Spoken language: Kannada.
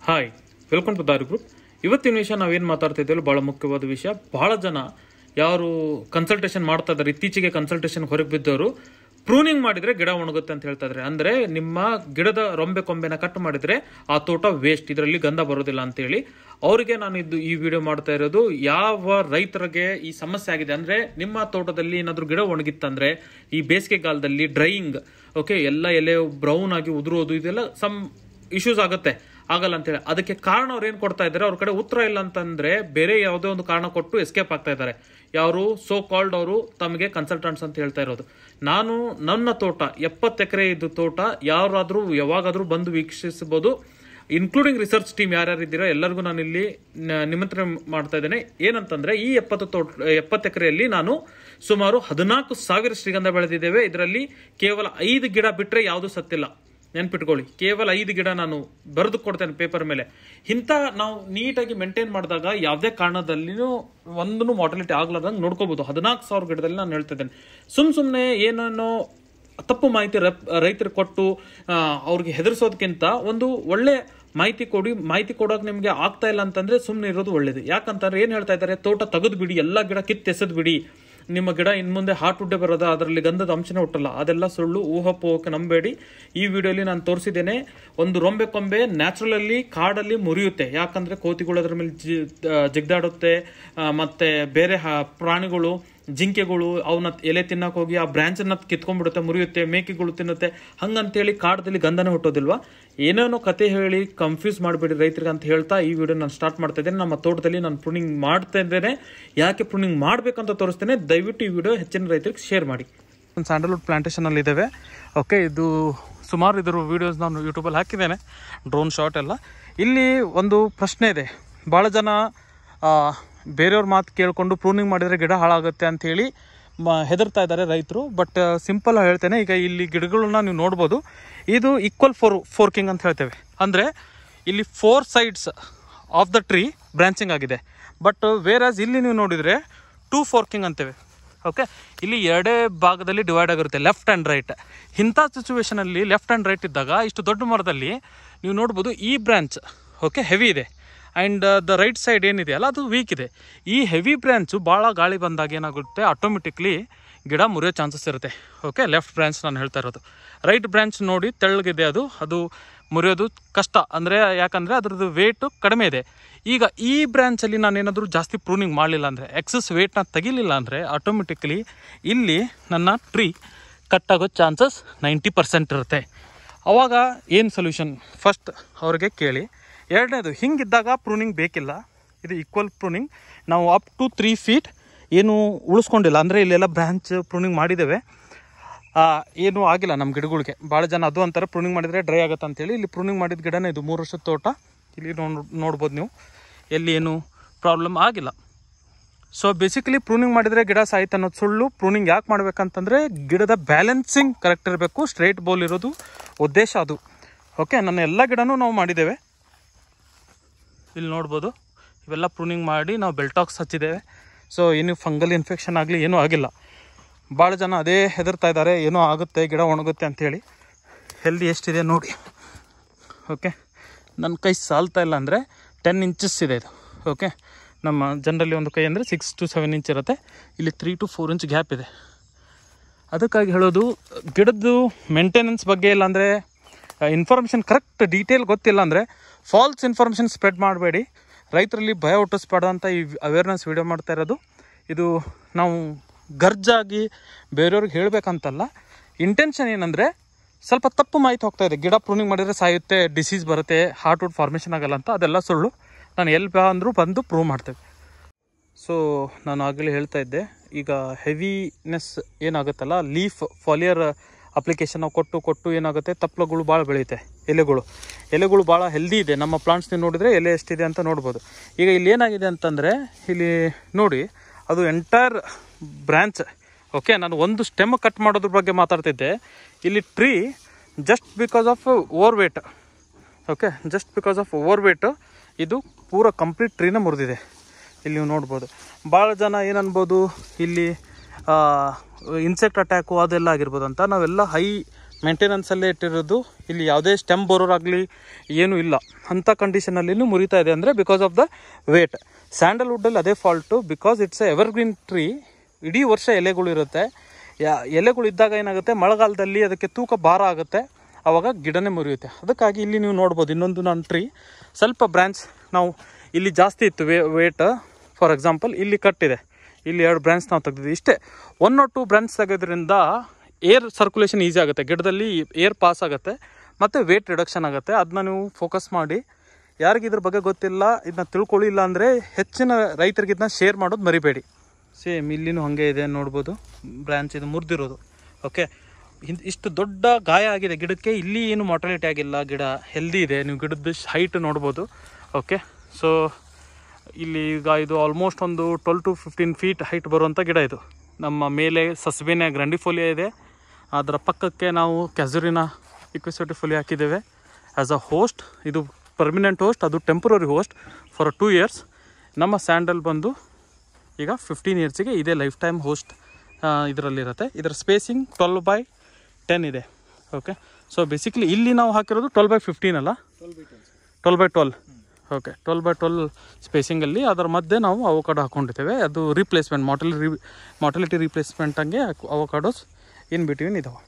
ಹಾಯ್, ವೆಲ್ಕಮ್ ಟು ದಾರಿ ಗ್ರೂಪ್. ಇವತ್ತಿನ ವಿಷಯ ನಾವೇನು ಮಾತಾಡ್ತಾ ಇದ್ದೇವೆ ಭಾಳ ಮುಖ್ಯವಾದ ವಿಷಯ. ಭಾಳ ಜನ ಯಾರು ಕನ್ಸಲ್ಟೇಷನ್ ಮಾಡ್ತಾ ಇದ್ದಾರೆ, ಇತ್ತೀಚೆಗೆ ಕನ್ಸಲ್ಟೇಷನ್ ಹೊರಗೆ ಬಿದ್ದವರು, ಪ್ರೂನಿಂಗ್ ಮಾಡಿದ್ರೆ ಗಿಡ ಒಣಗುತ್ತೆ ಅಂತ ಹೇಳ್ತಾ ಇದ್ದಾರೆ. ಅಂದ್ರೆ ನಿಮ್ಮ ಗಿಡದ ರೊಂಬೆ ಕೊಂಬೆನ ಕಟ್ ಮಾಡಿದ್ರೆ ಆ ತೋಟ ವೇಸ್ಟ್, ಇದರಲ್ಲಿ ಗಂಧ ಬರೋದಿಲ್ಲ ಅಂತೇಳಿ ಅವರಿಗೆ ನಾನು ಈ ವಿಡಿಯೋ ಮಾಡ್ತಾ ಇರೋದು. ಯಾವ ರೈತರಿಗೆ ಈ ಸಮಸ್ಯೆ ಆಗಿದೆ ಅಂದ್ರೆ, ನಿಮ್ಮ ತೋಟದಲ್ಲಿ ಏನಾದರೂ ಗಿಡ ಒಣಗಿತ್ತಂದ್ರೆ ಈ ಬೇಸಿಗೆಗಾಲದಲ್ಲಿ ಡ್ರೈಯಿಂಗ್, ಓಕೆ, ಎಲ್ಲ ಎಲೆ ಬ್ರೌನ್ ಆಗಿ ಉದುರೋದು, ಇದೆಲ್ಲ ಸಮ್ ಇಶ್ಯೂಸ್ ಆಗಲ್ಲ ಅಂತೇಳಿ ಅದಕ್ಕೆ ಕಾರಣ ಅವ್ರು ಏನು ಕೊಡ್ತಾ ಇದ್ದಾರೆ, ಅವ್ರ ಕಡೆ ಉತ್ತರ ಇಲ್ಲ ಅಂತಂದ್ರೆ ಬೇರೆ ಯಾವುದೇ ಒಂದು ಕಾರಣ ಕೊಟ್ಟು ಎಸ್ಕೇಪ್ ಆಗ್ತಾ ಇದ್ದಾರೆ. ಯಾರು ಸೋ ಕಾಲ್ಡ್ ಅವರು ತಮಗೆ ಕನ್ಸಲ್ಟೆಂಟ್ಸ್ ಅಂತ ಹೇಳ್ತಾ ಇರೋದು. ನಾನು ನನ್ನ ತೋಟ 70 ಎಕರೆ ಇದ್ದು ತೋಟ ಯಾರಾದರೂ ಯಾವಾಗಾದರೂ ಬಂದು ವೀಕ್ಷಿಸಬಹುದು, ಇನ್ಕ್ಲೂಡಿಂಗ್ ರಿಸರ್ಚ್ ಟೀಮ್ ಯಾರ್ಯಾರು ಇದ್ದೀರೋ ಎಲ್ಲರಿಗೂ ನಾನು ಇಲ್ಲಿ ನಿಮಂತ್ರಣ ಮಾಡ್ತಾ ಇದ್ದೇನೆ. ಏನಂತಂದ್ರೆ ಈ 70 ಎಕರೆಯಲ್ಲಿ ನಾನು ಸುಮಾರು 14,000 ಶ್ರೀಗಂಧ ಬೆಳೆದಿದ್ದೇವೆ. ಇದರಲ್ಲಿ ಕೇವಲ 5 ಗಿಡ ಬಿಟ್ಟರೆ ಯಾವುದು ಸತ್ತಿಲ್ಲ. ನೆನ್ಪಿಟ್ಕೊಳ್ಳಿ, ಕೇವಲ 5 ಗಿಡ ನಾನು ಬರೆದು ಕೊಡ್ತೇನೆ ಪೇಪರ್ ಮೇಲೆ. ಇಂಥ ನಾವು ನೀಟಾಗಿ ಮೇಂಟೈನ್ ಮಾಡಿದಾಗ ಯಾವುದೇ ಕಾರಣದಲ್ಲಿನೂ ಒಂದೂ ಮಾರ್ಟಾಲಿಟಿ ಆಗ್ಲಾರ್ದಂಗೆ ನೋಡ್ಕೋಬಹುದು. 14,000 ಗಿಡದಲ್ಲಿ ನಾನು ಹೇಳ್ತಾ ಇದ್ದೇನೆ. ಸುಮ್ಮನೆ ಏನೇನೋ ತಪ್ಪು ಮಾಹಿತಿ ರೈತರಿಗೆ ಕೊಟ್ಟು ಅವ್ರಿಗೆ ಹೆದರ್ಸೋದಕ್ಕಿಂತ ಒಂದು ಒಳ್ಳೆ ಮಾಹಿತಿ ಕೊಡೋಕೆ ನಿಮಗೆ ಆಗ್ತಾ ಇಲ್ಲ ಅಂತಂದ್ರೆ ಸುಮ್ಮನೆ ಇರೋದು ಒಳ್ಳೇದು. ಯಾಕಂತಂದ್ರೆ ಏನ್ ಹೇಳ್ತಾ ಇದ್ದಾರೆ, ತೋಟ ತೆಗೆದು ಬಿಡಿ, ಎಲ್ಲ ಗಿಡ ಕಿತ್ತೆಸೆದ್ ಬಿಡಿ, ನಿಮ್ಮ ಗಿಡ ಇನ್ ಮುಂದೆ ಹಾರ್ಟ್ ವುಡ್ಡೇ ಬರೋದ, ಅದರಲ್ಲಿ ಗಂಧದ ಅಂಶನೇ ಹುಟ್ಟಲ್ಲ. ಅದೆಲ್ಲ ಸುಳ್ಳು, ಊಹಪೋಹಕ್ಕೆ ನಂಬೇಡಿ. ಈ ವಿಡಿಯೋಲಿ ನಾನು ತೋರಿಸಿದ್ದೇನೆ, ಒಂದು ರೊಂಬೆ ಕೊಂಬೆ ನ್ಯಾಚುರಲಿ ಕಾಡಲ್ಲಿ ಮುರಿಯುತ್ತೆ. ಯಾಕಂದ್ರೆ ಕೋತಿಗಳು ಅದರ ಮೇಲೆ ಜಿಗ್ದಾಡುತ್ತೆ, ಮತ್ತೆ ಬೇರೆ ಪ್ರಾಣಿಗಳು, ಜಿಂಕೆಗಳು ಅವನ್ನ ಎಲೆ ತಿನ್ನಕ್ ಹೋಗಿ ಆ ಬ್ರಾಂಚ್ ಅನ್ನ ಕಿತ್ಕೊಂಡ್ಬಿಡುತ್ತೆ, ಮುರಿಯುತ್ತೆ, ಮೇಕೆಗಳು ತಿನ್ನುತ್ತೆ. ಹಂಗಂತೇಳಿ ಕಾಡದಲ್ಲಿ ಗಂಧನೇ ಹುಟ್ಟೋದಿಲ್ವಾ? ಏನೇನೋ ಕತೆ ಹೇಳಿ ಕನ್ಫ್ಯೂಸ್ ಮಾಡಬೇಡಿ ರೈತರಿಗೆ ಅಂತ ಹೇಳ್ತಾ ಈ ವಿಡಿಯೋ ನಾನು ಸ್ಟಾರ್ಟ್ ಮಾಡ್ತಾ ಇದ್ದೇನೆ. ನಮ್ಮ ತೋಟದಲ್ಲಿ ನಾನು ಪ್ರೂನಿಂಗ್ ಮಾಡ್ತಾ ಇದ್ದೇನೆ. ಯಾಕೆ ಪ್ರೂನಿಂಗ್ ಮಾಡ್ಬೇಕಂತ ತೋರಿಸ್ತೇನೆ. ದಯವಿಟ್ಟು ಈ ವಿಡಿಯೋ ಹೆಚ್ಚಿನ ರೈತರಿಗೆ ಶೇರ್ ಮಾಡಿ. ಒಂದು ಸ್ಯಾಂಡಲ್ವುಡ್ ಪ್ಲಾಂಟೇಶನ್ ಅಲ್ಲಿ ಇದ್ದೇವೆ. ಓಕೆ, ಇದು ಸುಮಾರು ಇದ್ರ ವಿಡಿಯೋಸ್ ನಾನು ಯೂಟ್ಯೂಬಲ್ಲಿ ಹಾಕಿದ್ದೇನೆ, ಡ್ರೋನ್ ಶಾಟ್ ಎಲ್ಲ. ಇಲ್ಲಿ ಒಂದು ಪ್ರಶ್ನೆ ಇದೆ. ಭಾಳ ಜನ ಬೇರೆಯವ್ರ ಮಾತು ಕೇಳಿಕೊಂಡು ಪ್ರೂನಿಂಗ್ ಮಾಡಿದರೆ ಗಿಡ ಹಾಳಾಗುತ್ತೆ ಅಂತ ಹೇಳಿ ಹೆದರ್ತಾ ಇದ್ದಾರೆ ರೈತರು. ಬಟ್ ಸಿಂಪಲ್ ಹೇಳ್ತೇನೆ, ಈಗ ಇಲ್ಲಿ ಗಿಡಗಳನ್ನ ನೀವು ನೋಡ್ಬೋದು, ಇದು ಈಕ್ವಲ್ ಫೋರ್ಕಿಂಗ್ ಅಂತ ಹೇಳ್ತೇವೆ. ಅಂದರೆ ಇಲ್ಲಿ 4 sides of the tree branching ಆಗಿದೆ. ಬಟ್ ವೇರಾಸ್ ಇಲ್ಲಿ ನೀವು ನೋಡಿದರೆ 2 forking ಅಂತೇವೆ. ಓಕೆ, ಇಲ್ಲಿ ಎರಡೇ ಭಾಗದಲ್ಲಿ ಡಿವೈಡ್ ಆಗಿರುತ್ತೆ, ಲೆಫ್ಟ್ ಆ್ಯಂಡ್ ರೈಟ್. ಇಂಥ ಸಿಚುವೇಶನಲ್ಲಿ ಲೆಫ್ಟ್ ಆ್ಯಂಡ್ ರೈಟ್ ಇದ್ದಾಗ ಇಷ್ಟು ದೊಡ್ಡ ಮರದಲ್ಲಿ ನೀವು ನೋಡ್ಬೋದು ಈ ಬ್ರಾಂಚ್ ಓಕೆ ಹೆವಿ ಇದೆ, ಆ್ಯಂಡ್ ದ ರೈಟ್ ಸೈಡ್ ಏನಿದೆಯಲ್ಲ ಅದು ವೀಕ್ ಇದೆ. ಈ ಹೆವಿ ಬ್ರ್ಯಾಂಚು ಭಾಳ ಗಾಳಿ ಬಂದಾಗ ಏನಾಗುತ್ತೆ, ಆಟೋಮೆಟಿಕ್ಲಿ ಗಿಡ ಮುರಿಯೋ ಚಾನ್ಸಸ್ ಇರುತ್ತೆ. ಓಕೆ, ಲೆಫ್ಟ್ ಬ್ರ್ಯಾಂಚ್ ನಾನು ಹೇಳ್ತಾ ಇರೋದು. ರೈಟ್ ಬ್ರ್ಯಾಂಚ್ ನೋಡಿ ತೆಳ್ಳಗಿದೆ, ಅದು ಮುರಿಯೋದು ಕಷ್ಟ. ಅಂದರೆ ಯಾಕಂದರೆ ಅದ್ರದ್ದು ವೇಟು ಕಡಿಮೆ ಇದೆ. ಈಗ ಈ ಬ್ರ್ಯಾಂಚಲ್ಲಿ ನಾನೇನಾದರೂ ಜಾಸ್ತಿ ಪ್ರೂನಿಂಗ್ ಮಾಡಲಿಲ್ಲ ಅಂದರೆ, ಎಕ್ಸಸ್ ವೇಟ್ನ ತೆಗಿಲಿಲ್ಲ ಅಂದರೆ ಆಟೋಮೆಟಿಕ್ಲಿ ಇಲ್ಲಿ ನನ್ನ ಟ್ರೀ ಕಟ್ಟಾಗೋ ಚಾನ್ಸಸ್ 90% ಇರುತ್ತೆ. ಆವಾಗ ಏನು ಸೊಲ್ಯೂಷನ್, ಫಸ್ಟ್ ಅವ್ರಿಗೆ ಕೇಳಿ. ಎರಡನೇದು, ಹಿಂಗಿದ್ದಾಗ ಪ್ರೂನಿಂಗ್ ಬೇಕಿಲ್ಲ, ಇದು ಈಕ್ವಲ್ ಪ್ರೂನಿಂಗ್. ನಾವು ಅಪ್ ಟು 3 feet ಏನು ಉಳಿಸ್ಕೊಂಡಿಲ್ಲ, ಅಂದರೆ ಇಲ್ಲೆಲ್ಲ ಬ್ರಾಂಚ್ ಪ್ರೂನಿಂಗ್ ಮಾಡಿದ್ದೇವೆ, ಏನೂ ಆಗಿಲ್ಲ ನಮ್ಮ ಗಿಡಗಳಿಗೆ. ಭಾಳ ಜನ ಅದು ಅಂತಾರೆ ಪ್ರೂನಿಂಗ್ ಮಾಡಿದರೆ ಡ್ರೈ ಆಗುತ್ತೆ ಅಂತೇಳಿ. ಇಲ್ಲಿ ಪ್ರೂನಿಂಗ್ ಮಾಡಿದ ಗಿಡನೇ ಇದು 3 ವರ್ಷದ ತೋಟ. ಇಲ್ಲಿ ನೋಡ್ಬೋದು ನೀವು, ಎಲ್ಲಿ ಏನು ಪ್ರಾಬ್ಲಮ್ ಆಗಿಲ್ಲ. ಸೊ ಬೇಸಿಕಲಿ ಪ್ರೂನಿಂಗ್ ಮಾಡಿದರೆ ಗಿಡ ಸಾಯ್ತು ಅನ್ನೋದು ಸುಳ್ಳು. ಪ್ರೂನಿಂಗ್ ಯಾಕೆ ಮಾಡ್ಬೇಕಂತಂದರೆ ಗಿಡದ ಬ್ಯಾಲೆನ್ಸಿಂಗ್ ಕರೆಕ್ಟ್ ಇರಬೇಕು, ಸ್ಟ್ರೈಟ್ ಬೋಲ್ ಇರೋದು ಉದ್ದೇಶ ಅದು. ಓಕೆ, ನನ್ನ ಎಲ್ಲ ಗಿಡನೂ ನಾವು ಮಾಡಿದ್ದೇವೆ. ಇಲ್ಲಿ ನೋಡ್ಬೋದು, ಇವೆಲ್ಲ ಪ್ರೂನಿಂಗ್ ಮಾಡಿ ನಾವು ಬೆಲ್ಟಾಕ್ಸ್ ಹಚ್ಚಿದ್ದೇವೆ. ಸೊ ಏನು ಫಂಗಲ್ ಇನ್ಫೆಕ್ಷನ್ ಆಗಲಿ ಏನೂ ಆಗಿಲ್ಲ. ಭಾಳ ಜನ ಅದೇ ಹೆದರ್ತಾ ಇದ್ದಾರೆ, ಏನೋ ಆಗುತ್ತೆ ಗಿಡ ಒಣಗುತ್ತೆ ಅಂಥೇಳಿ. ಹೆಲ್ದಿ ಎಷ್ಟಿದೆ ನೋಡಿ. ಓಕೆ, ನನ್ನ ಕೈ ಸಾಲ್ತಾ ಇಲ್ಲ ಅಂದರೆ 10 inches ಇದೆ ಇದು. ಓಕೆ, ನಮ್ಮ ಜನರಲ್ಲಿ ಒಂದು ಕೈ ಅಂದರೆ 6 to 7 inch ಇರುತ್ತೆ. ಇಲ್ಲಿ 3 to 4 inch ಗ್ಯಾಪ್ ಇದೆ. ಅದಕ್ಕಾಗಿ ಹೇಳೋದು, ಗಿಡದ್ದು ಮೇಂಟೆನೆನ್ಸ್ ಬಗ್ಗೆ ಇಲ್ಲ ಅಂದರೆ ಇನ್ಫಾರ್ಮೇಷನ್ ಕರೆಕ್ಟ್ ಡೀಟೇಲ್ ಗೊತ್ತಿಲ್ಲ ಅಂದರೆ ಫಾಲ್ಸ್ ಇನ್ಫಾರ್ಮೇಷನ್ ಸ್ಪ್ರೆಡ್ ಮಾಡಬೇಡಿ. ರೈತರಲ್ಲಿ ಭಯ ಹುಟ್ಟಿಸ್ಬಾರ್ದಂತ ಈ ಅವೇರ್ನೆಸ್ ವಿಡಿಯೋ ಮಾಡ್ತಾ ಇರೋದು. ಇದು ನಾವು ಗರ್ಜಾಗಿ ಬೇರೆಯವ್ರಿಗೆ ಹೇಳಬೇಕಂತಲ್ಲ. ಇಂಟೆನ್ಷನ್ ಏನಂದರೆ, ಸ್ವಲ್ಪ ತಪ್ಪು ಮಾಹಿತಿ ಹೋಗ್ತಾ ಇದೆ, ಗಿಡ ಪ್ರೂನಿಂಗ್ ಮಾಡಿದರೆ ಸಾಯುತ್ತೆ, ಡಿಸೀಸ್ ಬರುತ್ತೆ, ಹಾರ್ಟ್ ವುಡ್ ಫಾರ್ಮೇಷನ್ ಆಗಲ್ಲ ಅಂತ. ಅದೆಲ್ಲ ಸುಳ್ಳು. ನಾನು ಎಲ್ಲಿ ಅಂದರೂ ಬಂದು ಪ್ರೂವ್ ಮಾಡ್ತೇವೆ. ಸೊ ನಾನು ಆಗಲೇ ಹೇಳ್ತಾ ಇದ್ದೆ, ಈಗ ಹೆವಿನೆಸ್ ಏನಾಗುತ್ತಲ್ಲ, ಲೀಫ್ ಫಾಲಿಯರ್ ಅಪ್ಲಿಕೇಶನ್ ನಾವು ಕೊಟ್ಟು ಏನಾಗುತ್ತೆ, ತಪ್ಪಲುಗಳು ಭಾಳ ಬೆಳೆಯುತ್ತೆ. ಎಲೆಗಳು ಭಾಳ ಹೆಲ್ದಿ ಇದೆ. ನಮ್ಮ ಪ್ಲಾಂಟ್ಸ್ ನೀವು ನೋಡಿದರೆ ಎಲೆ ಎಷ್ಟಿದೆ ಅಂತ ನೋಡ್ಬೋದು. ಈಗ ಇಲ್ಲಿ ಏನಾಗಿದೆ ಅಂತಂದರೆ, ಇಲ್ಲಿ ನೋಡಿ, ಅದು ಎಂಟೈರ್ ಬ್ರ್ಯಾಂಚ್. ಓಕೆ, ನಾನು ಒಂದು ಸ್ಟೆಮ್ ಕಟ್ ಮಾಡೋದ್ರ ಬಗ್ಗೆ ಮಾತಾಡ್ತಿದ್ದೆ. ಇಲ್ಲಿ tree just because of over wait, okay, just because of over wait ಇದು ಪೂರ ಕಂಪ್ಲೀಟ್ ಟ್ರೀನ ಮುರಿದಿದೆ. ಇಲ್ಲಿ ನೀವು ನೋಡ್ಬೋದು. ಭಾಳ ಜನ ಏನನ್ಬೋದು, ಇಲ್ಲಿ ಇನ್ಸೆಕ್ಟ್ ಅಟ್ಯಾಕು ಅದೆಲ್ಲ ಆಗಿರ್ಬೋದು ಅಂತ. ನಾವೆಲ್ಲ ಹೈ ಮೇಂಟೆನೆನ್ಸಲ್ಲೇ ಇಟ್ಟಿರೋದು. ಇಲ್ಲಿ ಯಾವುದೇ ಸ್ಟೆಮ್ ಬರೋರಾಗಲಿ ಏನೂ ಇಲ್ಲ, ಅಂಥ ಕಂಡೀಷನಲ್ಲಿನೂ ಮುರಿತಾ ಇದೆ ಅಂದರೆ ಬಿಕಾಸ್ ಆಫ್ ದ ವೇಟ್. ಸ್ಯಾಂಡಲ್ವುಡ್ಡಲ್ಲಿ ಅದೇ fault, because it's A evergreen tree. ಇಡೀ ವರ್ಷ ಎಲೆಗಳು ಇರುತ್ತೆ. ಎಲೆಗಳು ಇದ್ದಾಗ ಏನಾಗುತ್ತೆ, ಮಳೆಗಾಲದಲ್ಲಿ ಅದಕ್ಕೆ ತೂಕ ಭಾರ ಆಗುತ್ತೆ, ಆವಾಗ ಗಿಡನೇ ಮುರಿಯುತ್ತೆ. ಅದಕ್ಕಾಗಿ ಇಲ್ಲಿ ನೀವು ನೋಡ್ಬೋದು ಇನ್ನೊಂದು ನಾನು ಟ್ರೀ ಸ್ವಲ್ಪ ಬ್ರ್ಯಾಂಚ್ ನಾವು ಇಲ್ಲಿ ಜಾಸ್ತಿ ಇತ್ತು ವೇಟ್. ಫಾರ್ ಎಕ್ಸಾಂಪಲ್ ಇಲ್ಲಿ ಕಟ್ಟಿದೆ, ಇಲ್ಲಿ 2 ಬ್ರಾಂಚ್ ನಾವು ತೆಗೆದಿದ್ವಿ. ಇಷ್ಟೇ 1 or 2 ಬ್ರಾಂಚ್ ತೆಗೆದ್ರಿಂದ ಏರ್ ಸರ್ಕ್ಯುಲೇಷನ್ ಈಸಿ ಆಗುತ್ತೆ, ಗಿಡದಲ್ಲಿ ಏರ್ ಪಾಸ್ ಆಗುತ್ತೆ ಮತ್ತು ವೇಟ್ ರಿಡಕ್ಷನ್ ಆಗುತ್ತೆ. ಅದನ್ನ ನೀವು ಫೋಕಸ್ ಮಾಡಿ. ಯಾರಿಗೆ ಇದ್ರ ಬಗ್ಗೆ ಗೊತ್ತಿಲ್ಲ, ಇದನ್ನ ತಿಳ್ಕೊಳ್ಳಿಲ್ಲ ಅಂದರೆ ಹೆಚ್ಚಿನ ರೈತರಿಗೆ ಇದನ್ನ ಶೇರ್ ಮಾಡೋದು ಮರಿಬೇಡಿ. ಸೇಮ್ ಇಲ್ಲಿನೂ ಹಾಗೆ ಇದೆ ನೋಡ್ಬೋದು, ಬ್ರ್ಯಾಂಚ್ ಇದು ಮುರಿದಿರೋದು. ಓಕೆ, ಇಷ್ಟು ದೊಡ್ಡ ಗಾಯ ಆಗಿದೆ ಗಿಡಕ್ಕೆ. ಇಲ್ಲಿ ಏನು ಮಾರ್ಟಾಲಿಟಿ ಆಗಿಲ್ಲ, ಗಿಡ ಹೆಲ್ದಿ ಇದೆ. ನೀವು ಗಿಡದ ಹೈಟ್ ನೋಡ್ಬೋದು. ಓಕೆ, ಸೊ ಇಲ್ಲಿ ಈಗ ಇದು ಆಲ್ಮೋಸ್ಟ್ ಒಂದು 12 to 15 feet ಹೈಟ್ ಬರುವಂಥ ಗಿಡ ಇದು. ನಮ್ಮ ಮೇಲೆ ಸಸ್ಬೇನಿಯಾ ಗ್ರ್ಯಾಂಡಿಫೋಲಿಯಾ ಇದೆ, ಅದರ ಪಕ್ಕಕ್ಕೆ ನಾವು ಕ್ಯಾಸುರಿನಾ ಇಕ್ವಿಸೆಟಿಫೋಲಿಯಾ ಹಾಕಿದ್ದೇವೆ ಆ್ಯಸ್ ಅ ಹೋಸ್ಟ್. ಇದು ಪರ್ಮನೆಂಟ್ ಹೋಸ್ಟ್, ಅದು ಟೆಂಪ್ರರಿ ಹೋಸ್ಟ್ ಫಾರ್ 2 years. ನಮ್ಮ ಸ್ಯಾಂಡಲ್ ಬಂದು ಈಗ 15 yearsಗೆ ಇದೇ ಲೈಫ್ ಟೈಮ್ ಹೋಸ್ಟ್ ಇದರಲ್ಲಿರುತ್ತೆ. ಇದರ ಸ್ಪೇಸಿಂಗ್ 12/10 ಇದೆ. ಓಕೆ, ಸೊ ಬೇಸಿಕ್ಲಿ ಇಲ್ಲಿ ನಾವು ಹಾಕಿರೋದು 12/15 ಅಲ್ಲ, 12/12. ಓಕೆ, 12/12 ಸ್ಪೇಸಿಂಗಲ್ಲಿ ಅದರ ಮಧ್ಯೆ ನಾವು ಅವಕಾಡೋ ಹಾಕ್ಕೊಂಡಿದ್ದೇವೆ. ಅದು ರೀಪ್ಲೇಸ್ಮೆಂಟ್ ಮಾರ್ಟಾಲಿಟಿ ರೀಪ್ಲೇಸ್ಮೆಂಟ್ ಹಂಗೆ ಅವಕಾಡೋಸ್ ಇನ್ ಬಿಟ್ವೀನ್ ಇದಾವೆ.